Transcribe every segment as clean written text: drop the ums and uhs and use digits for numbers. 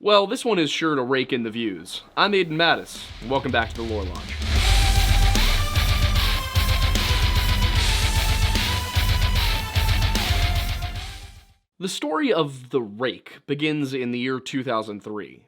Well, this one is sure to rake in the views. I'm Aiden Mattis, and welcome back to the Lore Lodge. The story of the Rake begins in the year 2003.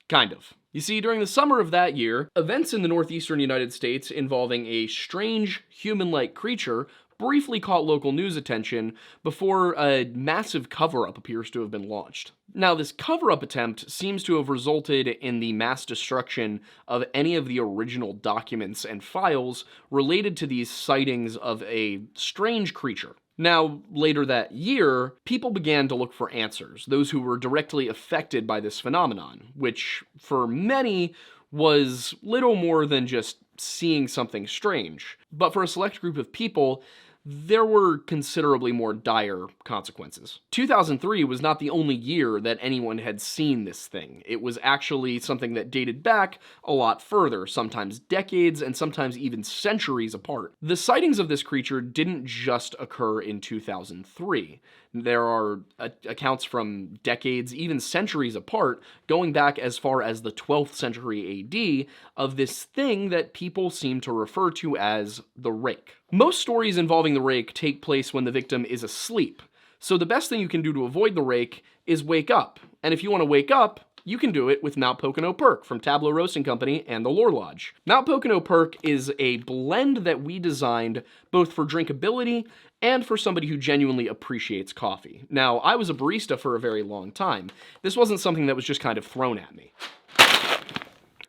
Kind of. You see, during the summer of that year, events in the northeastern United States involving a strange, human-like creature briefly caught local news attention before a massive cover-up appears to have been launched. Now, this cover-up attempt seems to have resulted in the mass destruction of any of the original documents and files related to these sightings of a strange creature. Now, later that year, people began to look for answers, those who were directly affected by this phenomenon, which, for many, was little more than just seeing something strange. But for a select group of people, there were considerably more dire consequences. 2003 was not the only year that anyone had seen this thing. It was actually something that dated back a lot further, sometimes decades and sometimes even centuries apart. The sightings of this creature didn't just occur in 2003. There are accounts from decades, even centuries apart, going back as far as the 12th century AD, of this thing that people seem to refer to as the Rake. Most stories involving the Rake take place when the victim is asleep, so the best thing you can do to avoid the Rake is wake up. And if you want to wake up, you can do it with Mount Pocono Perk from Tableau Roasting Company and the Lore Lodge. Mount Pocono Perk is a blend that we designed both for drinkability and for somebody who genuinely appreciates coffee. Now, I was a barista for a very long time. This wasn't something that was just kind of thrown at me.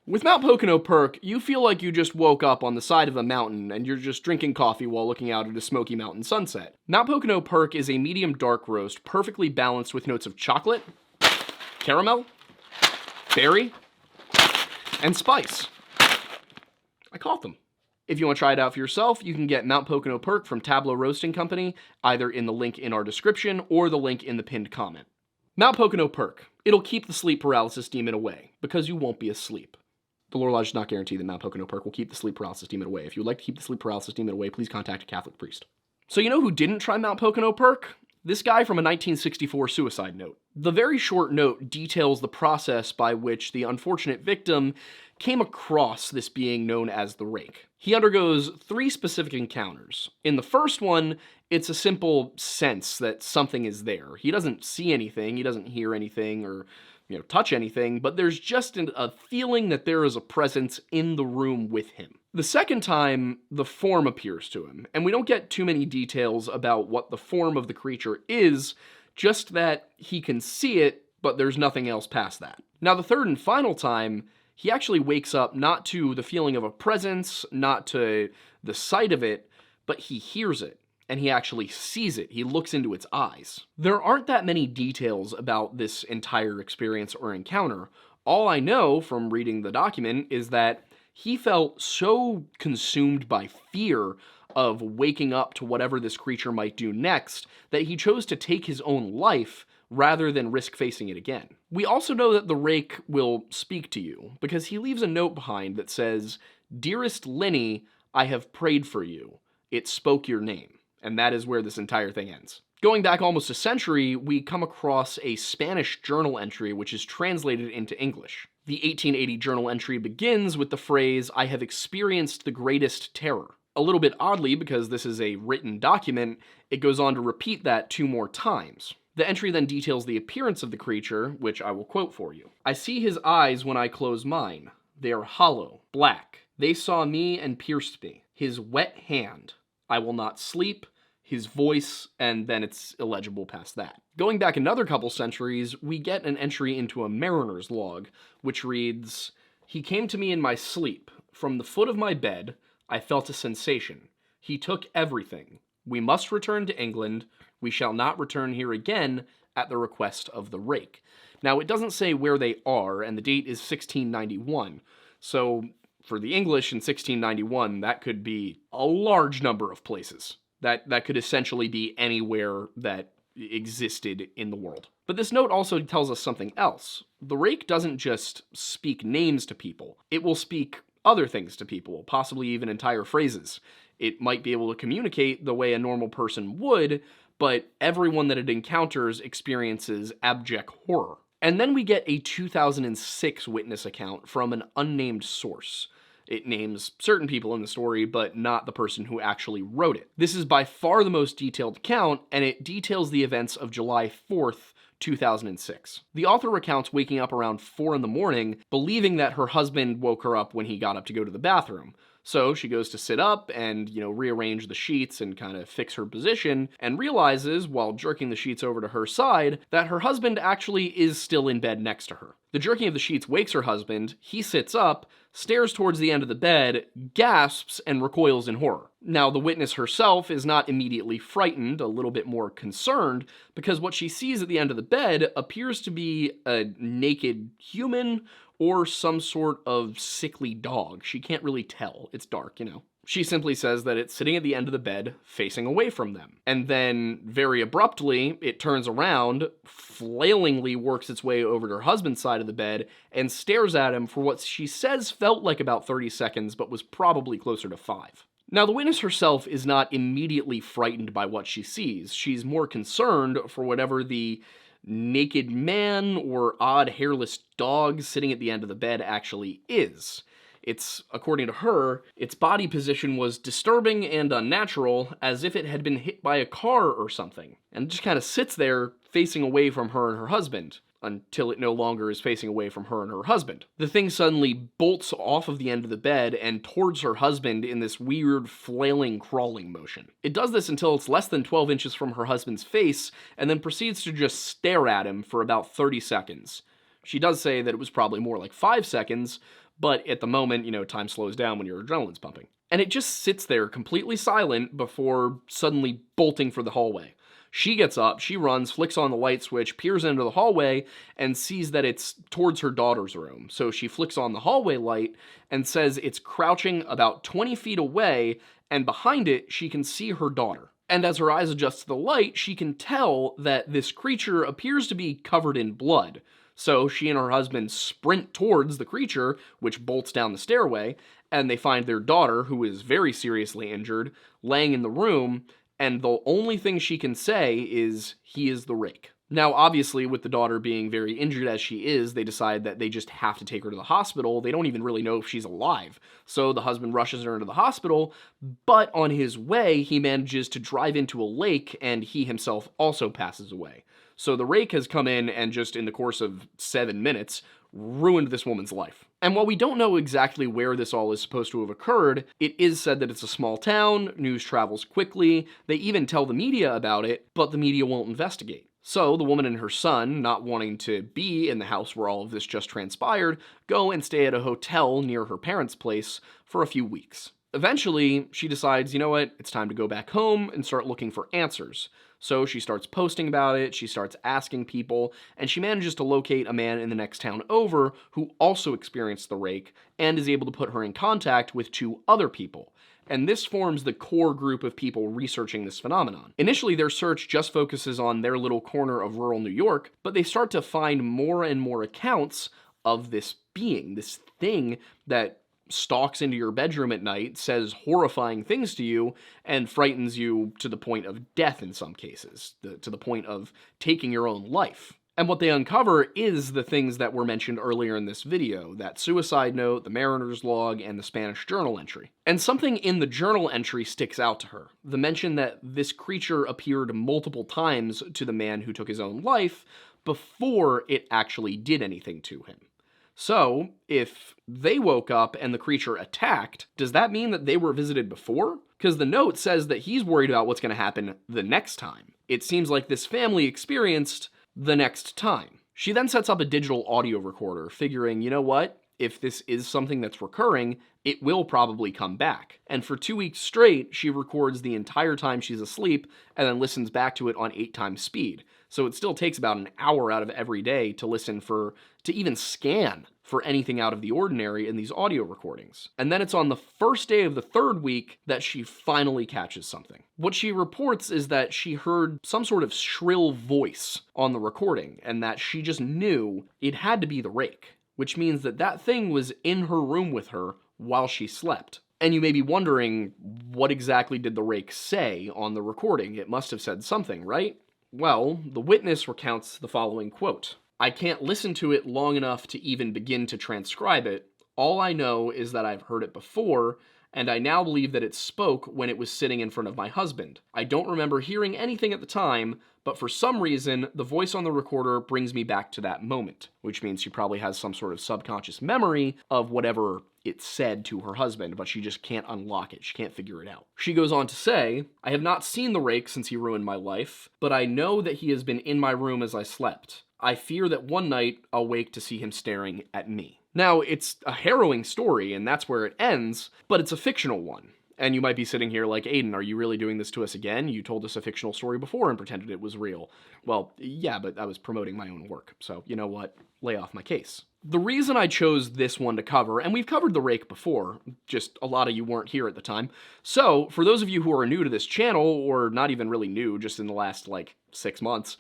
With Mount Pocono Perk, you feel like you just woke up on the side of a mountain and you're just drinking coffee while looking out at a smoky mountain sunset. Mount Pocono Perk is a medium dark roast, perfectly balanced with notes of chocolate, caramel, berry, and spice. I caught them. If you want to try it out for yourself, you can get Mount Pocono Perk from Tableau Roasting Company, either in the link in our description or the link in the pinned comment. Mount Pocono Perk. It'll keep the sleep paralysis demon away, because you won't be asleep. The Lore Lodge does not guarantee that Mount Pocono Perk will keep the sleep paralysis demon away. If you would like to keep the sleep paralysis demon away, please contact a Catholic priest. So you know who didn't try Mount Pocono Perk? This guy from a 1964 suicide note. The very short note details the process by which the unfortunate victim came across this being known as the Rake. He undergoes 3 specific encounters. In the first one, it's a simple sense that something is there. He doesn't see anything, he doesn't hear anything, or touch anything, but there's just a feeling that there is a presence in the room with him. The second time, the form appears to him, and we don't get too many details about what the form of the creature is, just that he can see it, but there's nothing else past that. Now, the third and final time, he actually wakes up not to the feeling of a presence, not to the sight of it, but he hears it. And he actually sees it. He looks into its eyes. There aren't that many details about this entire experience or encounter. All I know from reading the document is that he felt so consumed by fear of waking up to whatever this creature might do next that he chose to take his own life rather than risk facing it again. We also know that the Rake will speak to you because he leaves a note behind that says, "Dearest Linny, I have prayed for you. It spoke your name." And that is where this entire thing ends. Going back almost a century, we come across a Spanish journal entry which is translated into English. The 1880 journal entry begins with the phrase, "I have experienced the greatest terror." A little bit oddly, because this is a written document, it goes on to repeat that 2 more times. The entry then details the appearance of the creature, which I will quote for you. "I see his eyes when I close mine. They are hollow, black. They saw me and pierced me. His wet hand. I will not sleep. His voice," and then it's illegible past that. Going back another couple centuries, we get an entry into a mariner's log, which reads, "He came to me in my sleep. From the foot of my bed, I felt a sensation. He took everything. We must return to England. We shall not return here again at the request of the Rake." Now, it doesn't say where they are, and the date is 1691. So, for the English in 1691, that could be a large number of places. That could essentially be anywhere that existed in the world. But this note also tells us something else. The Rake doesn't just speak names to people. It will speak other things to people, possibly even entire phrases. It might be able to communicate the way a normal person would, but everyone that it encounters experiences abject horror. And then we get a 2006 witness account from an unnamed source. It names certain people in the story, but not the person who actually wrote it. This is by far the most detailed account, and it details the events of July 4th, 2006. The author recounts waking up around 4 in the morning, believing that her husband woke her up when he got up to go to the bathroom. So she goes to sit up and, rearrange the sheets and kind of fix her position, and realizes, while jerking the sheets over to her side, that her husband actually is still in bed next to her. The jerking of the sheets wakes her husband, he sits up, stares towards the end of the bed, gasps, and recoils in horror. Now, the witness herself is not immediately frightened, a little bit more concerned, because what she sees at the end of the bed appears to be a naked human or some sort of sickly dog. She can't really tell. It's dark, She simply says that it's sitting at the end of the bed, facing away from them. And then, very abruptly, it turns around, flailingly works its way over to her husband's side of the bed, and stares at him for what she says felt like about 30 seconds, but was probably closer to 5. Now, the witness herself is not immediately frightened by what she sees. She's more concerned for whatever the naked man or odd hairless dog sitting at the end of the bed actually is. It's, according to her, its body position was disturbing and unnatural, as if it had been hit by a car or something, and just kind of sits there facing away from her and her husband, until it no longer is facing away from her and her husband. The thing suddenly bolts off of the end of the bed and towards her husband in this weird, flailing, crawling motion. It does this until it's less than 12 inches from her husband's face, and then proceeds to just stare at him for about 30 seconds. She does say that it was probably more like 5 seconds, but at the moment, time slows down when your adrenaline's pumping. And it just sits there completely silent before suddenly bolting for the hallway. She gets up, she runs, flicks on the light switch, peers into the hallway, and sees that it's towards her daughter's room. So she flicks on the hallway light and says it's crouching about 20 feet away, and behind it, she can see her daughter. And as her eyes adjust to the light, she can tell that this creature appears to be covered in blood. So she and her husband sprint towards the creature, which bolts down the stairway, and they find their daughter, who is very seriously injured, laying in the room, and the only thing she can say is, "He is the Rake." Now, obviously, with the daughter being very injured as she is, they decide that they just have to take her to the hospital. They don't even really know if she's alive. So the husband rushes her into the hospital, but on his way, he manages to drive into a lake, and he himself also passes away. So the Rake has come in and just in the course of 7 minutes, ruined this woman's life. And while we don't know exactly where this all is supposed to have occurred, it is said that it's a small town, news travels quickly, they even tell the media about it, but the media won't investigate. So the woman and her son, not wanting to be in the house where all of this just transpired, go and stay at a hotel near her parents' place for a few weeks. Eventually, she decides, you know what, it's time to go back home and start looking for answers. So she starts posting about it, she starts asking people, and she manages to locate a man in the next town over who also experienced the Rake and is able to put her in contact with 2 other people. And this forms the core group of people researching this phenomenon. Initially, their search just focuses on their little corner of rural New York, but they start to find more and more accounts of this being, this thing that stalks into your bedroom at night, says horrifying things to you, and frightens you to the point of death in some cases, to the point of taking your own life. And what they uncover is the things that were mentioned earlier in this video, that suicide note, the mariner's log, and the Spanish journal entry. And something in the journal entry sticks out to her. The mention that this creature appeared multiple times to the man who took his own life before it actually did anything to him. So, if they woke up and the creature attacked, does that mean that they were visited before? Because the note says that he's worried about what's going to happen the next time. It seems like this family experienced the next time. She then sets up a digital audio recorder, figuring, you know what? If this is something that's recurring, it will probably come back. And for 2 weeks straight, she records the entire time she's asleep and then listens back to it on 8 times speed. So it still takes about an hour out of every day to listen to even scan for anything out of the ordinary in these audio recordings. And then it's on the first day of the 3rd week that she finally catches something. What she reports is that she heard some sort of shrill voice on the recording, and that she just knew it had to be the Rake, which means that that thing was in her room with her while she slept. And you may be wondering, what exactly did the Rake say on the recording? It must have said something, right? Well, the witness recounts the following quote. I can't listen to it long enough to even begin to transcribe it. All I know is that I've heard it before, and I now believe that it spoke when it was sitting in front of my husband. I don't remember hearing anything at the time, but for some reason, the voice on the recorder brings me back to that moment, which means she probably has some sort of subconscious memory of whatever it said to her husband, but she just can't unlock it. She can't figure it out. She goes on to say, I have not seen the Rake since he ruined my life, but I know that he has been in my room as I slept. I fear that one night I'll wake to see him staring at me. Now, it's a harrowing story, and that's where it ends, but it's a fictional one. And you might be sitting here like, Aiden, are you really doing this to us again? You told us a fictional story before and pretended it was real. Well, yeah, but I was promoting my own work, so you know what? Lay off my case. The reason I chose this one to cover, and we've covered the Rake before, just a lot of you weren't here at the time, so for those of you who are new to this channel, or not even really new, just in the last, 6 months,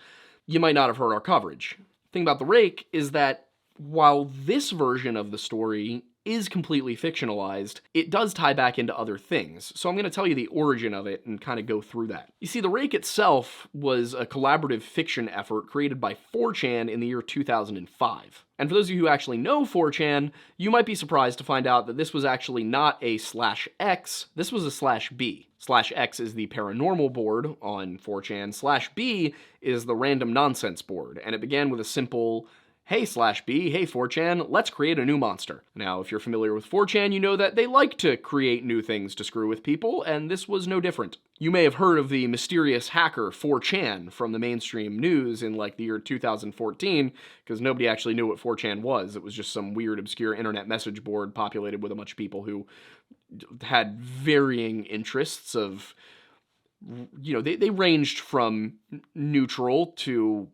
you might not have heard our coverage. The thing about the Rake is that while this version of the story is completely fictionalized, it does tie back into other things. So I'm going to tell you the origin of it and kind of go through that. You see, the Rake itself was a collaborative fiction effort created by 4chan in the year 2005. And for those of you who actually know 4chan, you might be surprised to find out that this was actually not a /X, this was a /B. /X is the paranormal board on 4chan, /B is the random nonsense board, and it began with a simple, hey /B, hey 4chan, let's create a new monster. Now, if you're familiar with 4chan, you know that they like to create new things to screw with people, and this was no different. You may have heard of the mysterious hacker 4chan from the mainstream news in the year 2014, because nobody actually knew what 4chan was. It was just some weird, obscure internet message board populated with a bunch of people who had varying interests of, they ranged from neutral to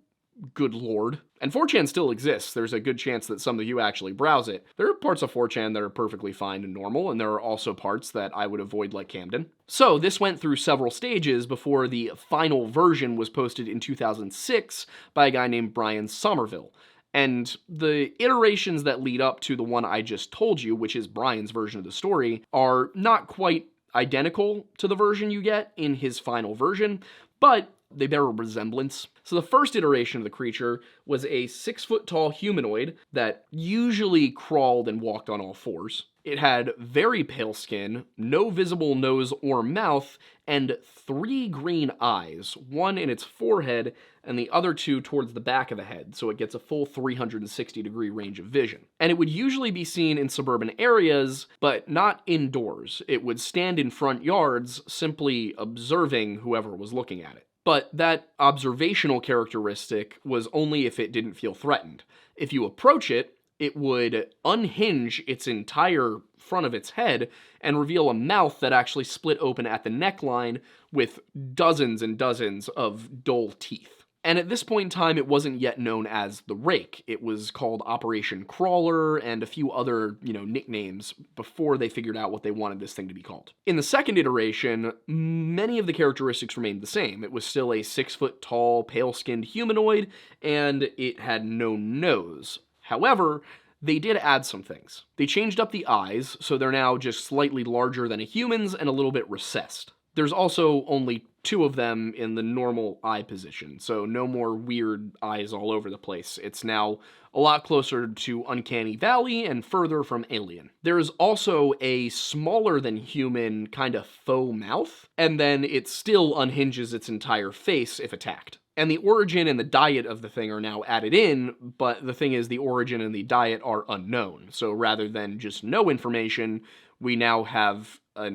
good lord. And 4chan still exists. There's a good chance that some of you actually browse it. There are parts of 4chan that are perfectly fine and normal, and there are also parts that I would avoid like Camden. So this went through several stages before the final version was posted in 2006 by a guy named Brian Somerville. And the iterations that lead up to the one I just told you, which is Brian's version of the story, are not quite identical to the version you get in his final version, but they bear a resemblance. So the first iteration of the creature was a 6-foot-tall humanoid that usually crawled and walked on all fours. It had very pale skin, no visible nose or mouth, and 3 green eyes, one in its forehead and the other 2 towards the back of the head, so it gets a full 360-degree range of vision. And it would usually be seen in suburban areas, but not indoors. It would stand in front yards, simply observing whoever was looking at it. But that observational characteristic was only if it didn't feel threatened. If you approach it, it would unhinge its entire front of its head and reveal a mouth that actually split open at the neckline with dozens and dozens of dull teeth. And at this point in time, it wasn't yet known as the Rake. It was called Operation Crawler and a few other, nicknames before they figured out what they wanted this thing to be called. In the second iteration, many of the characteristics remained the same. It was still a 6-foot-tall, pale-skinned humanoid, and it had no nose. However, they did add some things. They changed up the eyes, so they're now just slightly larger than a human's and a little bit recessed. There's also only 2 of them in the normal eye position, so no more weird eyes all over the place. It's now a lot closer to Uncanny Valley and further from Alien. There is also a smaller than human kind of faux mouth, and then it still unhinges its entire face if attacked. And the origin and the diet of the thing are now added in, but the thing is the origin and the diet are unknown. So rather than just no information, we now have a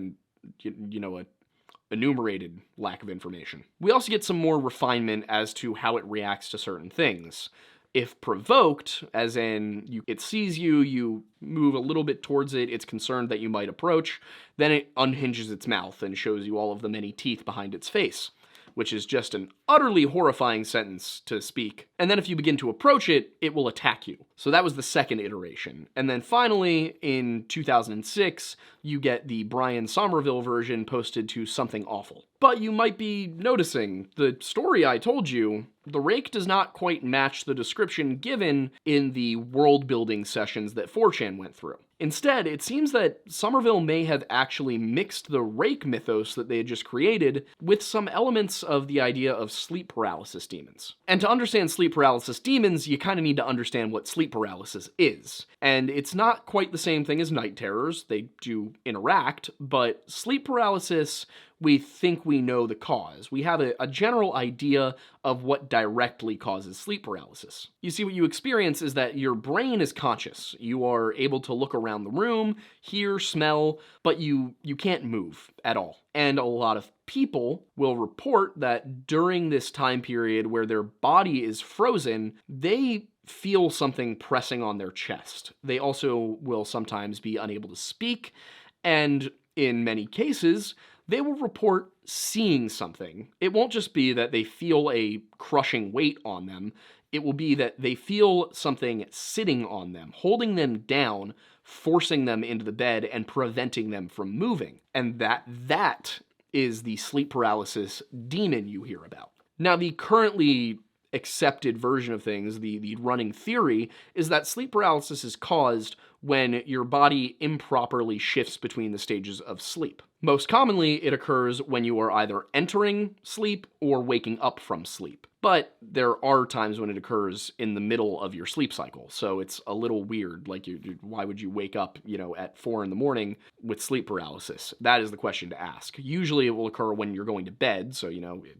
enumerated lack of information. We also get some more refinement as to how it reacts to certain things. If provoked, as in it sees you, you move a little bit towards it, it's concerned that you might approach, then it unhinges its mouth and shows you all of the many teeth behind its face, which is just an utterly horrifying sentence to speak. And then if you begin to approach it, it will attack you. So that was the second iteration. And then finally, in 2006, you get the Brian Somerville version posted to Something Awful. But you might be noticing, the story I told you, the Rake does not quite match the description given in the world-building sessions that 4chan went through. Instead, it seems that Somerville may have actually mixed the Rake mythos that they had just created with some elements of the idea of sleep paralysis demons. And to understand sleep paralysis demons, you kind of need to understand what sleep paralysis is. And it's not quite the same thing as night terrors. They do interact, but sleep paralysis, we think we know the cause. We have a general idea of what directly causes sleep paralysis. You see, what you experience is that your brain is conscious. You are able to look around the room, hear, smell, but you can't move at all. And a lot of people will report that during this time period where their body is frozen, they feel something pressing on their chest. They also will sometimes be unable to speak, and in many cases, they will report seeing something. It won't just be that they feel a crushing weight on them. It will be that they feel something sitting on them, holding them down, forcing them into the bed and preventing them from moving. And that is the sleep paralysis demon you hear about. Now, the currently accepted version of things, the running theory, is that sleep paralysis is caused when your body improperly shifts between the stages of sleep. Most commonly, it occurs when you are either entering sleep or waking up from sleep. But there are times when it occurs in the middle of your sleep cycle, so it's a little weird. Like, why would you wake up, at 4 in the morning with sleep paralysis? That is the question to ask. Usually it will occur when you're going to bed, so,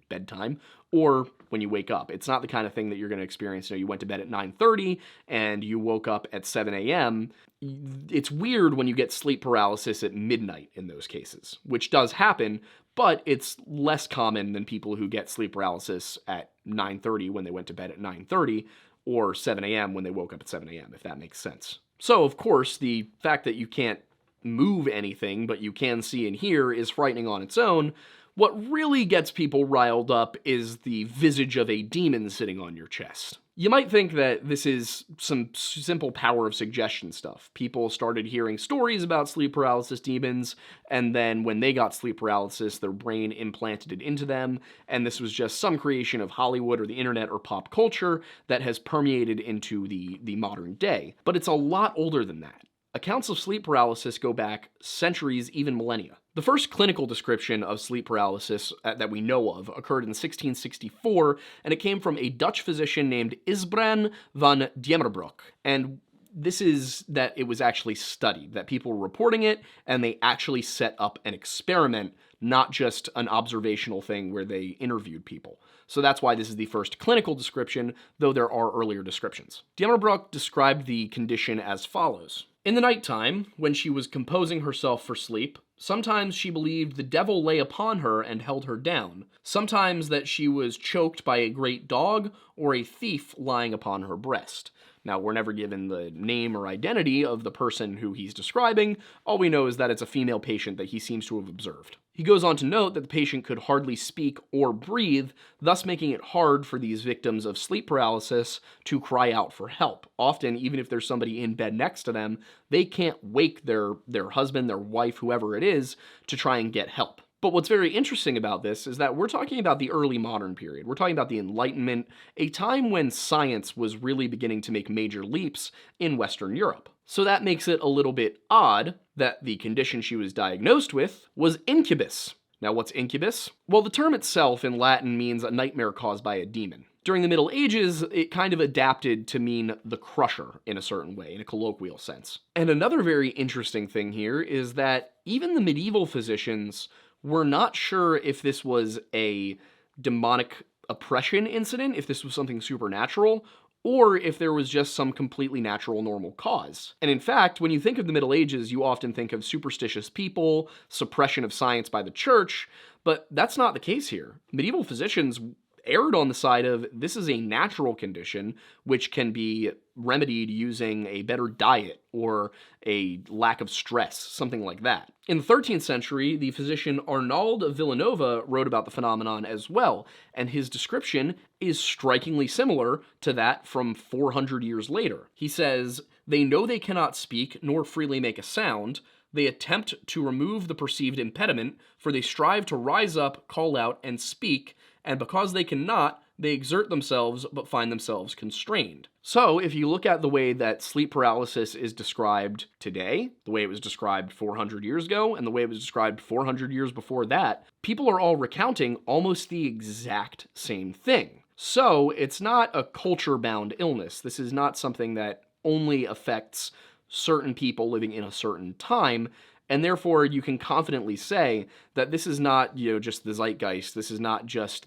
bedtime, or when you wake up. It's not the kind of thing that you're going to experience. You went to bed at 9:30 and you woke up at 7 a.m. It's weird when you get sleep paralysis at midnight in those cases, which does happen, but it's less common than people who get sleep paralysis at 9:30 when they went to bed at 9:30 or 7 a.m. when they woke up at 7 a.m., if that makes sense. So, of course, the fact that you can't move anything, but you can see and hear is frightening on its own. What really gets people riled up is the visage of a demon sitting on your chest. You might think that this is some simple power of suggestion stuff. People started hearing stories about sleep paralysis demons, and then when they got sleep paralysis, their brain implanted it into them, and this was just some creation of Hollywood or the internet or pop culture that has permeated into the modern day. But it's a lot older than that. Accounts of sleep paralysis go back centuries, even millennia. The first clinical description of sleep paralysis that we know of occurred in 1664, and it came from a Dutch physician named Isbrand van Diemerbroek. And this is that it was actually studied, that people were reporting it, and they actually set up an experiment, not just an observational thing where they interviewed people. So that's why this is the first clinical description, though there are earlier descriptions. Diemerbroek described the condition as follows. In the nighttime, when she was composing herself for sleep, sometimes she believed the devil lay upon her and held her down, sometimes that she was choked by a great dog or a thief lying upon her breast. Now, we're never given the name or identity of the person who he's describing. All we know is that it's a female patient that he seems to have observed. He goes on to note that the patient could hardly speak or breathe, thus making it hard for these victims of sleep paralysis to cry out for help. Often, even if there's somebody in bed next to them, they can't wake their husband, their wife, whoever it is, to try and get help. But what's very interesting about this is that we're talking about the early modern period. We're talking about the Enlightenment, a time when science was really beginning to make major leaps in Western Europe. So that makes it a little bit odd that the condition she was diagnosed with was incubus. Now, what's incubus? Well, the term itself in Latin means a nightmare caused by a demon. During the Middle Ages, it kind of adapted to mean the crusher in a certain way, in a colloquial sense. And another very interesting thing here is that even the medieval physicians were not sure if this was a demonic oppression incident, if this was something supernatural, or if there was just some completely natural, normal cause. And in fact, when you think of the Middle Ages, you often think of superstitious people, suppression of science by the church, but that's not the case here. Medieval physicians erred on the side of this is a natural condition which can be remedied using a better diet or a lack of stress, something like that. In the 13th century, the physician Arnauld of Villanova wrote about the phenomenon as well, and his description is strikingly similar to that from 400 years later. He says, "They know they cannot speak nor freely make a sound. They attempt to remove the perceived impediment, for they strive to rise up, call out, and speak, and because they cannot, they exert themselves but find themselves constrained. So, if you look at the way that sleep paralysis is described today, the way it was described 400 years ago, and the way it was described 400 years before that, people are all recounting almost the exact same thing. So, it's not a culture-bound illness. This is not something that only affects certain people living in a certain time, and therefore you can confidently say that this is not, just the zeitgeist. This is not just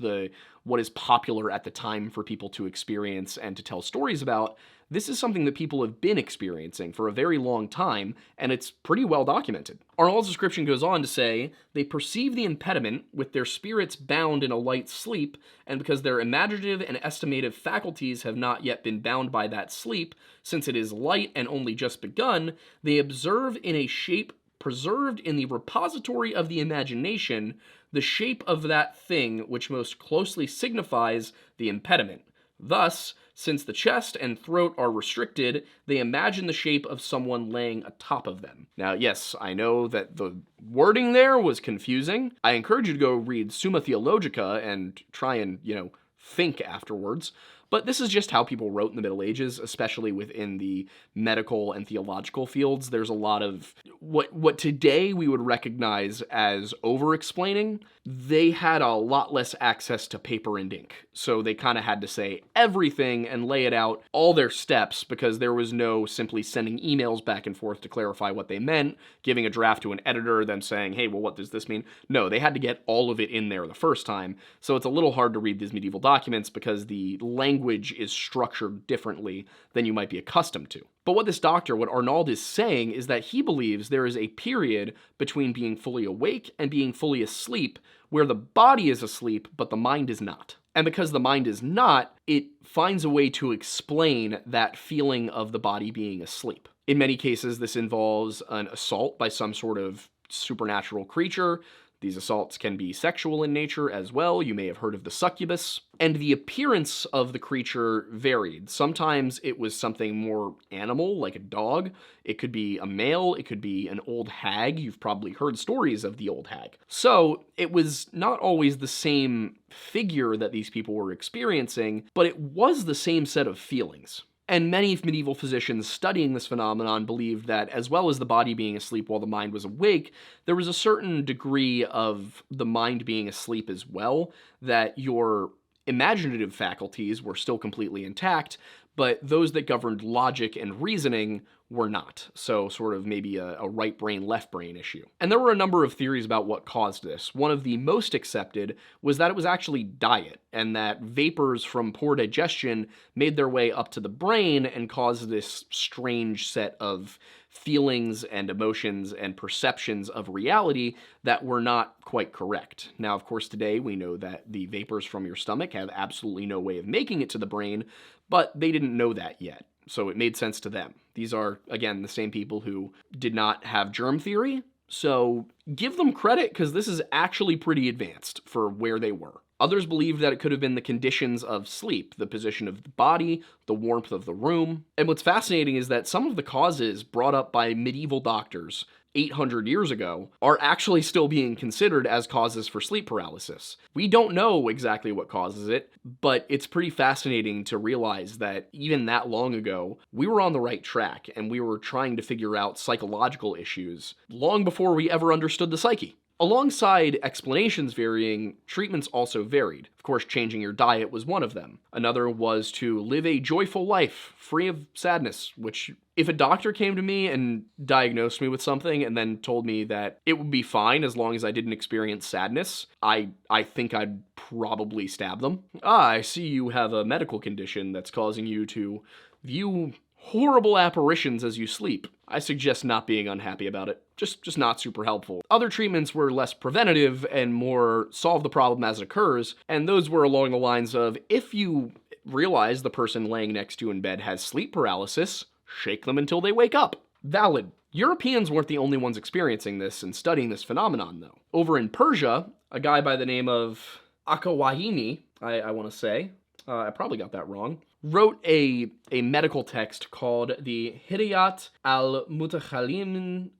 what is popular at the time for people to experience and to tell stories about. This is something that people have been experiencing for a very long time, and it's pretty well documented. Arnold's description goes on to say, they perceive the impediment with their spirits bound in a light sleep, and because their imaginative and estimative faculties have not yet been bound by that sleep, since it is light and only just begun, they observe in a shape preserved in the repository of the imagination the shape of that thing which most closely signifies the impediment. Thus, since the chest and throat are restricted, they imagine the shape of someone laying atop of them. Now, yes, I know that the wording there was confusing. I encourage you to go read Summa Theologica and try and, think afterwards. But this is just how people wrote in the Middle Ages, especially within the medical and theological fields. There's a lot of what today we would recognize as over-explaining. They had a lot less access to paper and ink. So they kind of had to say everything and lay it out, all their steps, because there was no simply sending emails back and forth to clarify what they meant, giving a draft to an editor, then saying, hey, well, what does this mean? No, they had to get all of it in there the first time. So it's a little hard to read these medieval documents because the language is structured differently than you might be accustomed to. But what Arnauld is saying is that he believes there is a period between being fully awake and being fully asleep where the body is asleep, but the mind is not. And because the mind is not, it finds a way to explain that feeling of the body being asleep. In many cases, this involves an assault by some sort of supernatural creature. These assaults can be sexual in nature as well. You may have heard of the succubus. And the appearance of the creature varied. Sometimes it was something more animal, like a dog. It could be a male. It could be an old hag. You've probably heard stories of the old hag. So it was not always the same figure that these people were experiencing, but it was the same set of feelings. And many medieval physicians studying this phenomenon believed that, as well as the body being asleep while the mind was awake, there was a certain degree of the mind being asleep as well, that your imaginative faculties were still completely intact, but those that governed logic and reasoning were not. So sort of maybe a right brain, left brain issue. And there were a number of theories about what caused this. One of the most accepted was that it was actually diet, and that vapors from poor digestion made their way up to the brain and caused this strange set of feelings and emotions and perceptions of reality that were not quite correct. Now, of course, today we know that the vapors from your stomach have absolutely no way of making it to the brain, but they didn't know that yet. So it made sense to them. These are, again, the same people who did not have germ theory. So give them credit, because this is actually pretty advanced for where they were. Others believed that it could have been the conditions of sleep, the position of the body, the warmth of the room. And what's fascinating is that some of the causes brought up by medieval doctors 800 years ago are actually still being considered as causes for sleep paralysis. We don't know exactly what causes it, but it's pretty fascinating to realize that even that long ago, we were on the right track and we were trying to figure out psychological issues long before we ever understood the psyche. Alongside explanations varying, treatments also varied. Of course, changing your diet was one of them. Another was to live a joyful life, free of sadness, which, if a doctor came to me and diagnosed me with something and then told me that it would be fine as long as I didn't experience sadness, I think I'd probably stab them. I see you have a medical condition that's causing you to view horrible apparitions as you sleep. I suggest not being unhappy about it. Just not super helpful. Other treatments were less preventative and more solve the problem as it occurs, and those were along the lines of, if you realize the person laying next to you in bed has sleep paralysis, shake them until they wake up. Valid. Europeans weren't the only ones experiencing this and studying this phenomenon, though. Over in Persia, a guy by the name of Akawahini, I want to say, I probably got that wrong, wrote a medical text called the Hidayat al-Mutakhalim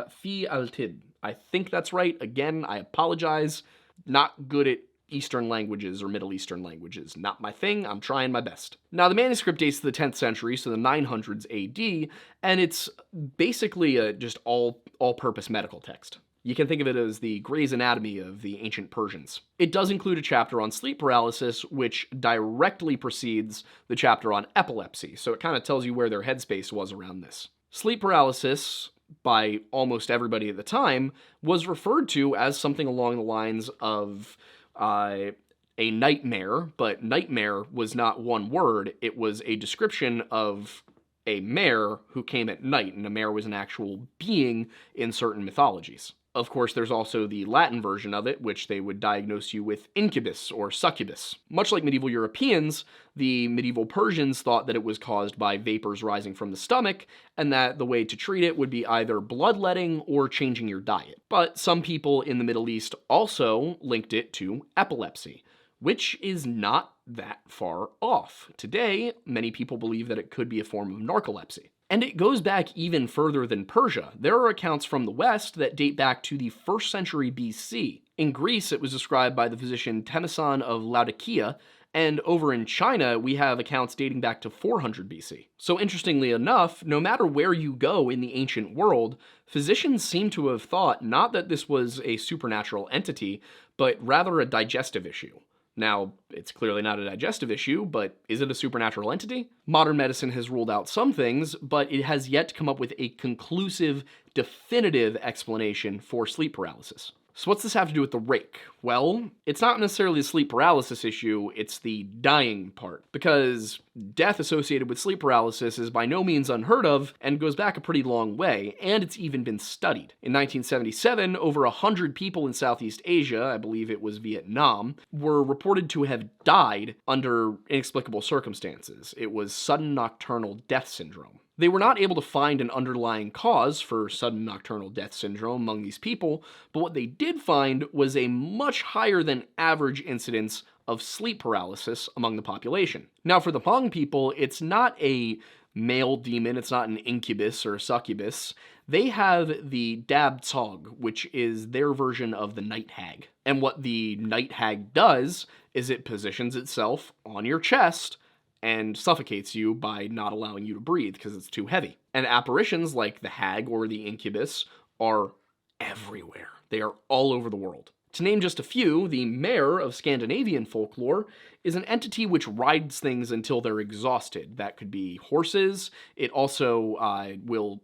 fi al-Tib. I think that's right. Again, I apologize. Not good at Eastern languages or Middle Eastern languages. Not my thing, I'm trying my best. Now, the manuscript dates to the 10th century, so the 900s AD, and it's basically a just all-purpose medical text. You can think of it as the Gray's Anatomy of the ancient Persians. It does include a chapter on sleep paralysis, which directly precedes the chapter on epilepsy, so it kind of tells you where their headspace was around this. Sleep paralysis, by almost everybody at the time, was referred to as something along the lines of a nightmare, but nightmare was not one word. It was a description of a mare who came at night, and a mare was an actual being in certain mythologies. Of course, there's also the Latin version of it, which they would diagnose you with incubus or succubus. Much like medieval Europeans, the medieval Persians thought that it was caused by vapors rising from the stomach, and that the way to treat it would be either bloodletting or changing your diet. But some people in the Middle East also linked it to epilepsy, which is not that far off. Today, many people believe that it could be a form of narcolepsy. And it goes back even further than Persia. There are accounts from the West that date back to the 1st century BC. In Greece, it was described by the physician Temison of Laodicea, and over in China, we have accounts dating back to 400 BC. So interestingly enough, no matter where you go in the ancient world, physicians seem to have thought not that this was a supernatural entity, but rather a digestive issue. Now, it's clearly not a digestive issue, but is it a supernatural entity? Modern medicine has ruled out some things, but it has yet to come up with a conclusive, definitive explanation for sleep paralysis. So what's this have to do with the rake? Well, it's not necessarily a sleep paralysis issue, it's the dying part. Because death associated with sleep paralysis is by no means unheard of and goes back a pretty long way, and it's even been studied. In 1977, over 100 people in Southeast Asia, I believe it was Vietnam, were reported to have died under inexplicable circumstances. It was sudden nocturnal death syndrome. They were not able to find an underlying cause for sudden nocturnal death syndrome among these people, but what they did find was a much higher than average incidence of sleep paralysis among the population. Now, for the Hmong people, it's not a male demon, it's not an incubus or succubus. They have the Dab Tsog, which is their version of the night hag. And what the night hag does is it positions itself on your chest and suffocates you by not allowing you to breathe because it's too heavy. And apparitions like the hag or the incubus are everywhere. They are all over the world. To name just a few, the mare of Scandinavian folklore is an entity which rides things until they're exhausted. That could be horses. It also will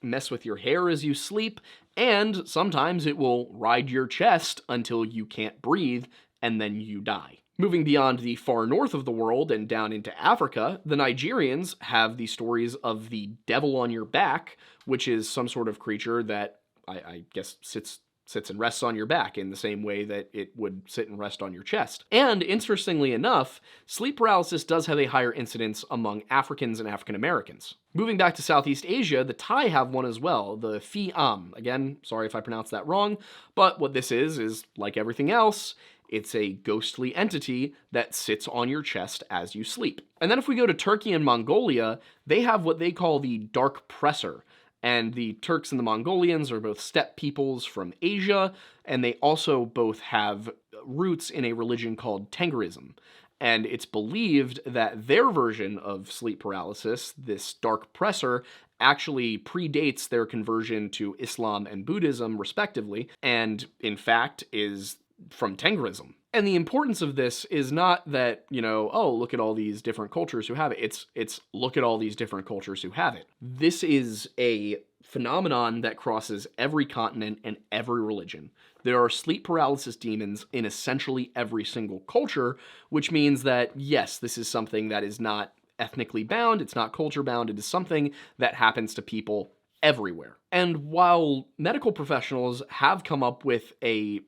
mess with your hair as you sleep, and sometimes it will ride your chest until you can't breathe and then you die. Moving beyond the far north of the world and down into Africa, the Nigerians have the stories of the devil on your back, which is some sort of creature that I guess sits and rests on your back in the same way that it would sit and rest on your chest. And interestingly enough, sleep paralysis does have a higher incidence among Africans and African Americans. Moving back to Southeast Asia, the Thai have one as well, the Phi Am. Again, sorry if I pronounced that wrong, but what this is like everything else, it's a ghostly entity that sits on your chest as you sleep. And then if we go to Turkey and Mongolia, they have what they call the Dark Presser. And the Turks and the Mongolians are both steppe peoples from Asia, and they also both have roots in a religion called Tengrism. And it's believed that their version of sleep paralysis, this Dark Presser, actually predates their conversion to Islam and Buddhism, respectively, and in fact is from Tengrism. And the importance of this is not that, oh, look at all these different cultures who have it. It's look at all these different cultures who have it. This is a phenomenon that crosses every continent and every religion. There are sleep paralysis demons in essentially every single culture, which means that, yes, this is something that is not ethnically bound, it's not culture bound, it is something that happens to people everywhere. And while medical professionals have come up with a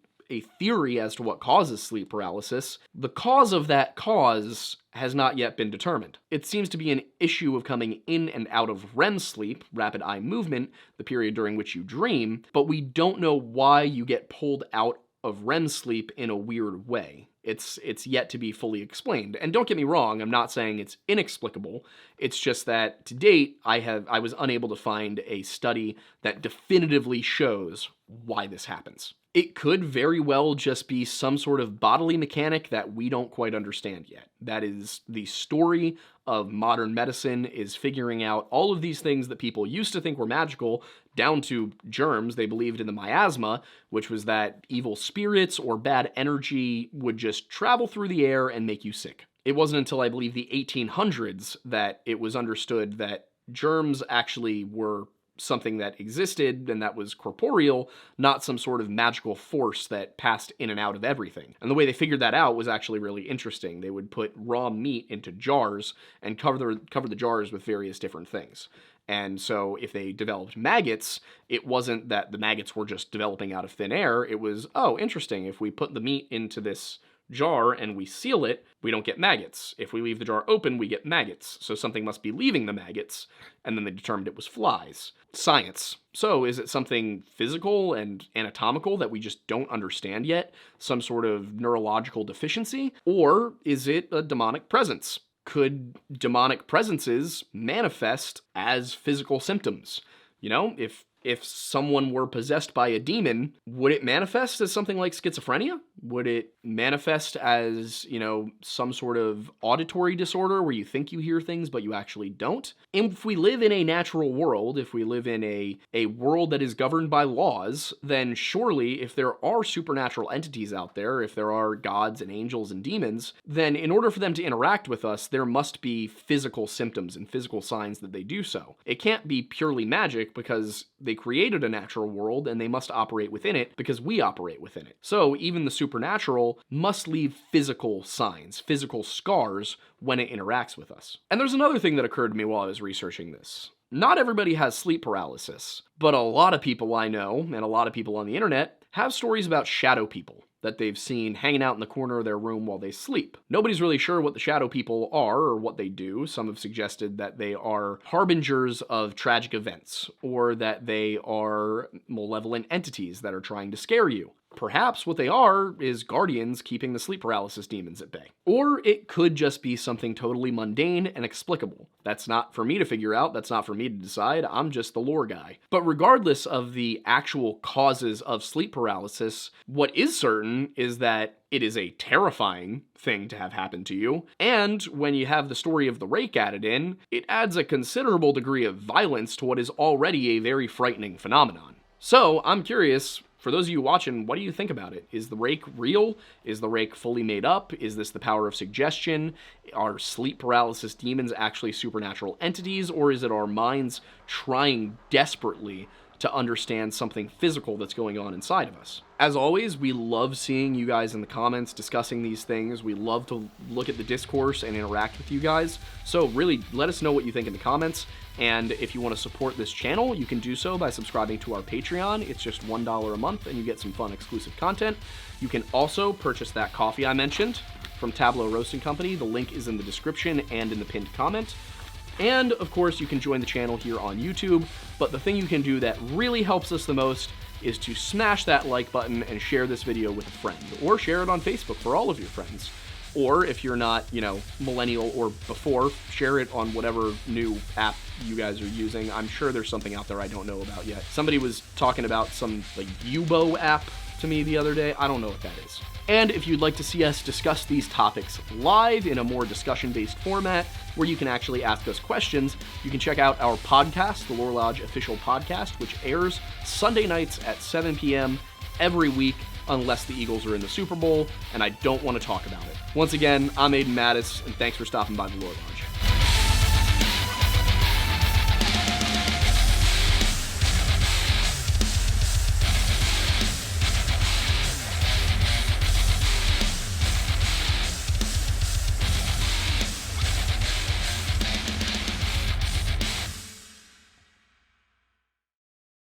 theory as to what causes sleep paralysis, the cause of that cause has not yet been determined. It seems to be an issue of coming in and out of REM sleep, rapid eye movement, the period during which you dream, but we don't know why you get pulled out of REM sleep in a weird way. It's yet to be fully explained. And don't get me wrong, I'm not saying it's inexplicable. It's just that to date, I was unable to find a study that definitively shows why this happens. It could very well just be some sort of bodily mechanic that we don't quite understand yet. That is the story of modern medicine, is figuring out all of these things that people used to think were magical, down to germs. They believed in the miasma, which was that evil spirits or bad energy would just travel through the air and make you sick. It wasn't until, I believe, the 1800s that it was understood that germs actually were something that existed and that was corporeal, not some sort of magical force that passed in and out of everything. And the way they figured that out was actually really interesting. They would put raw meat into jars and cover the jars with various different things. And so if they developed maggots, it wasn't that the maggots were just developing out of thin air. It was, oh, interesting, if we put the meat into this jar and we seal it, we don't get maggots. If we leave the jar open, we get maggots. So something must be leaving the maggots, and then they determined it was flies. Science. So is it something physical and anatomical that we just don't understand yet? Some sort of neurological deficiency? Or is it a demonic presence? Could demonic presences manifest as physical symptoms? You know, if someone were possessed by a demon, would it manifest as something like schizophrenia? Would it manifest as, some sort of auditory disorder where you think you hear things but you actually don't? And if we live in a natural world, if we live in a world that is governed by laws, then surely if there are supernatural entities out there, if there are gods and angels and demons, then in order for them to interact with us, there must be physical symptoms and physical signs that they do so. It can't be purely magic because they created a natural world and they must operate within it because we operate within it. So even the supernatural must leave physical signs, physical scars when it interacts with us. And there's another thing that occurred to me while I was researching this. Not everybody has sleep paralysis, but a lot of people I know and a lot of people on the internet have stories about shadow people that they've seen hanging out in the corner of their room while they sleep. Nobody's really sure what the shadow people are or what they do. Some have suggested that they are harbingers of tragic events, or that they are malevolent entities that are trying to scare you. Perhaps what they are is guardians keeping the sleep paralysis demons at bay. Or it could just be something totally mundane and explicable. That's not for me to figure out, that's not for me to decide, I'm just the lore guy. But regardless of the actual causes of sleep paralysis, what is certain is that it is a terrifying thing to have happen to you, and when you have the story of the Rake added in, it adds a considerable degree of violence to what is already a very frightening phenomenon. So, I'm curious, for those of you watching, what do you think about it? Is the Rake real? Is the Rake fully made up? Is this the power of suggestion? Are sleep paralysis demons actually supernatural entities? Or is it our minds trying desperately to understand something physical that's going on inside of us? As always, we love seeing you guys in the comments discussing these things. We love to look at the discourse and interact with you guys. So really, let us know what you think in the comments. And if you want to support this channel, you can do so by subscribing to our Patreon. It's just $1 a month and you get some fun exclusive content. You can also purchase that coffee I mentioned from Tableau Roasting Company. The link is in the description and in the pinned comment. And of course, you can join the channel here on YouTube. But the thing you can do that really helps us the most is to smash that like button and share this video with a friend, or share it on Facebook for all of your friends. Or if you're not, millennial or before, share it on whatever new app you guys are using. I'm sure there's something out there I don't know about yet. Somebody was talking about some Yubo app to me the other day. I don't know what that is. And if you'd like to see us discuss these topics live in a more discussion-based format, where you can actually ask us questions, you can check out our podcast, the Lore Lodge Official Podcast, which airs Sunday nights at 7 p.m. every week, unless the Eagles are in the Super Bowl, and I don't want to talk about it. Once again, I'm Aiden Mattis, and thanks for stopping by the Lore Lodge.